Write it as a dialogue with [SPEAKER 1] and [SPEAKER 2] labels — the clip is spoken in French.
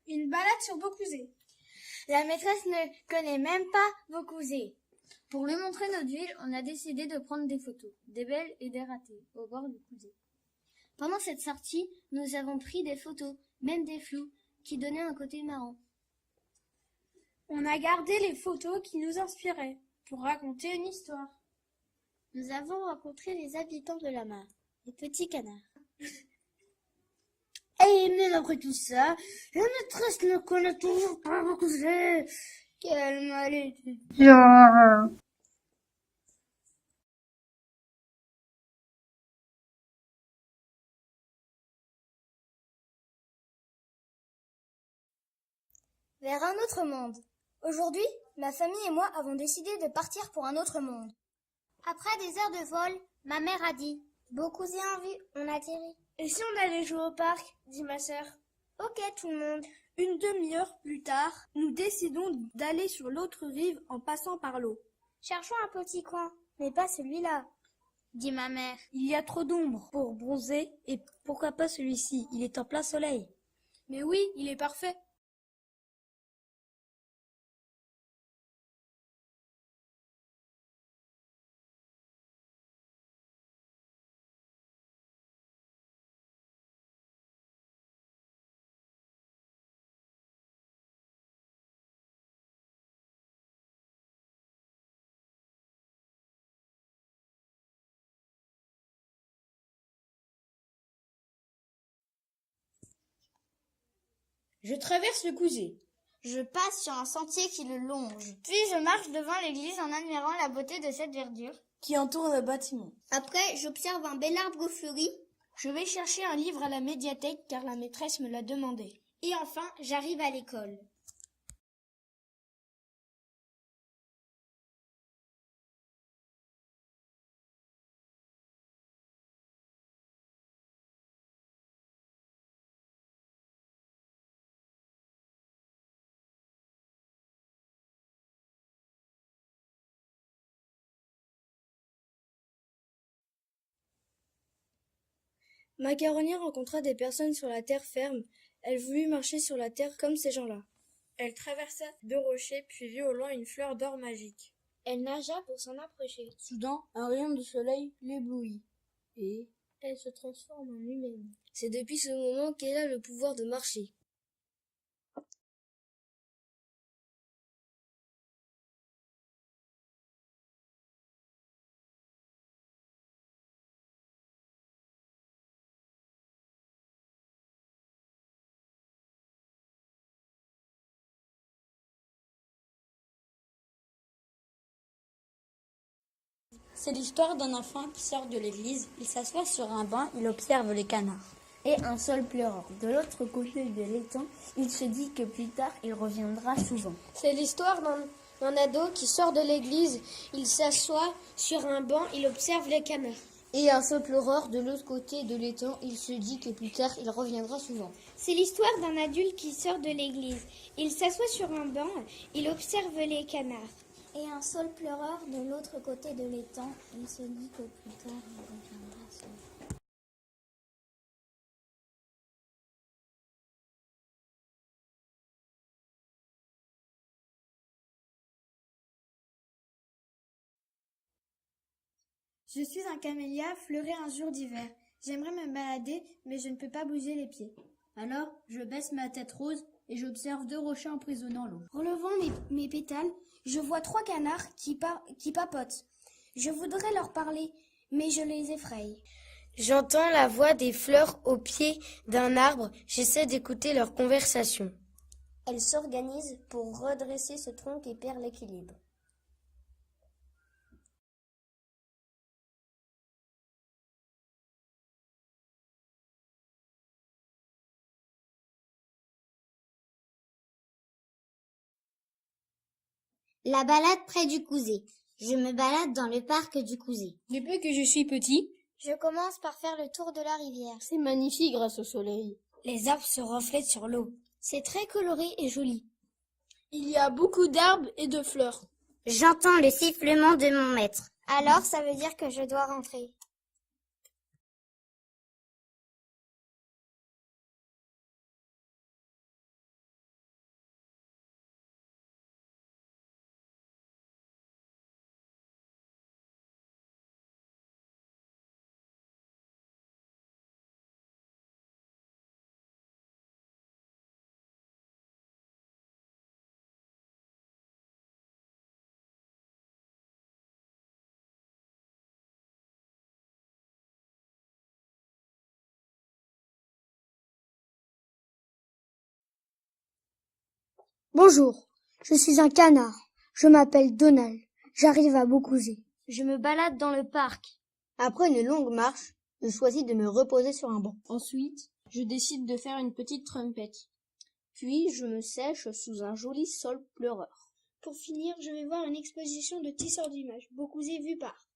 [SPEAKER 1] Une balade sur Beaucouzé.
[SPEAKER 2] La maîtresse ne connaît même pas Beaucouzé. Pour lui montrer notre ville, on a décidé de prendre des photos, des belles et des ratées, au bord du Couzé. Pendant cette sortie, nous avons pris des photos, même des flous, qui donnaient un côté marrant.
[SPEAKER 1] On a gardé les photos qui nous inspiraient, pour raconter une histoire.
[SPEAKER 2] Nous avons rencontré les habitants de la mare, les petits canards.
[SPEAKER 3] Et même après tout ça, la maîtresse ne connaît toujours pas Beaucouzé. Quelle malédiction!
[SPEAKER 2] Vers un autre monde. Aujourd'hui, ma famille et moi avons décidé de partir pour un autre monde. Après des heures de vol, ma mère a dit « Beaucouzé en vue, on atterrit. »
[SPEAKER 1] Et si on allait jouer au parc, dit ma sœur.
[SPEAKER 2] Ok tout le monde.
[SPEAKER 1] Une demi-heure plus tard, nous décidons d'aller sur l'autre rive en passant par l'eau.
[SPEAKER 2] Cherchons un petit coin, mais pas celui-là, dit ma mère.
[SPEAKER 3] Il y a trop d'ombre pour bronzer et pourquoi pas celui-ci? Il est en plein soleil.
[SPEAKER 1] Mais oui, il est parfait.
[SPEAKER 3] Je traverse le Couzé.
[SPEAKER 2] Je passe sur un sentier qui le longe. Puis je marche devant l'église en admirant la beauté de cette verdure
[SPEAKER 3] Qui entoure le bâtiment.
[SPEAKER 2] Après, j'observe un bel arbre fleuri.
[SPEAKER 1] Je vais chercher un livre à la médiathèque car la maîtresse me l'a demandé.
[SPEAKER 2] Et enfin, j'arrive à l'école.
[SPEAKER 3] Macaroni rencontra des personnes sur la terre ferme. Elle voulut marcher sur la terre comme ces gens-là. Elle traversa deux rochers puis vit au loin une fleur d'or magique.
[SPEAKER 2] Elle nagea pour s'en approcher.
[SPEAKER 3] Soudain, un rayon de soleil l'éblouit. Et
[SPEAKER 2] Elle se transforme en humaine.
[SPEAKER 3] c'est depuis ce moment qu'elle a le pouvoir de marcher. C'est l'histoire d'un enfant qui sort de l'église. Il s'assoit sur un banc, il observe les canards.
[SPEAKER 2] Et un seul pleureur. De l'autre côté de l'étang, il se dit que plus tard, il reviendra souvent.
[SPEAKER 1] C'est l'histoire d'un ado qui sort de l'église. Il s'assoit sur un banc, il observe les canards.
[SPEAKER 2] Et un seul pleureur de l'autre côté de l'étang, il se dit que plus tard, il reviendra souvent. C'est l'histoire d'un adulte qui sort de l'église. Il s'assoit sur un banc, il observe les canards. Et un seul pleureur de l'autre côté de l'étang, il se dit que plus tard, il reviendra souvent.
[SPEAKER 3] Je suis un camélia fleuri un jour d'hiver. J'aimerais me balader, mais je ne peux pas bouger les pieds. Alors, je baisse ma tête rose et j'observe deux rochers emprisonnant l'eau.
[SPEAKER 2] Relevant mes pétales, je vois 3 canards qui papotent. Je voudrais leur parler, mais je les effraie.
[SPEAKER 3] J'entends la voix des fleurs au pied d'un arbre. J'essaie d'écouter leur conversation.
[SPEAKER 2] Elles s'organisent pour redresser ce tronc et perd l'équilibre. La balade près du Couzé. Je me balade dans le parc du Couzé.
[SPEAKER 3] Depuis que je suis petit,
[SPEAKER 2] Je commence par faire le tour de la rivière.
[SPEAKER 3] c'est magnifique grâce au soleil. Les arbres se reflètent sur l'eau.
[SPEAKER 2] C'est très coloré et joli.
[SPEAKER 1] Il y a beaucoup d'arbres et de fleurs.
[SPEAKER 2] J'entends le sifflement de mon maître. Alors, ça veut dire que je dois rentrer.
[SPEAKER 4] Bonjour, je suis un canard. Je m'appelle Donald. J'arrive à Beaucouzé.
[SPEAKER 1] Je me balade dans le parc.
[SPEAKER 4] Après une longue marche, je choisis de me reposer sur un banc.
[SPEAKER 5] Ensuite, je décide de faire une petite trompette.
[SPEAKER 4] Puis je me sèche sous un joli sol pleureur.
[SPEAKER 3] Pour finir, je vais voir une exposition de tisseurs d'images, Beaucouzé vu par.